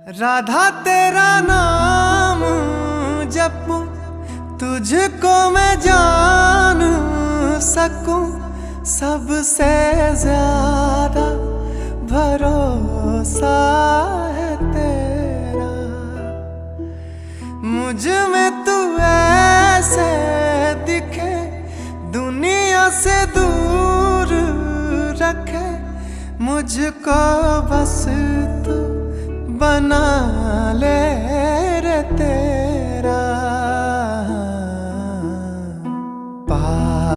राधा तेरा नाम जपूं, तुझको मैं जान सकूं, सबसे ज्यादा भरोसा है तेरा। मुझ में तू ऐसे दिखे, दुनिया से दूर रखे, मुझको बस तू बना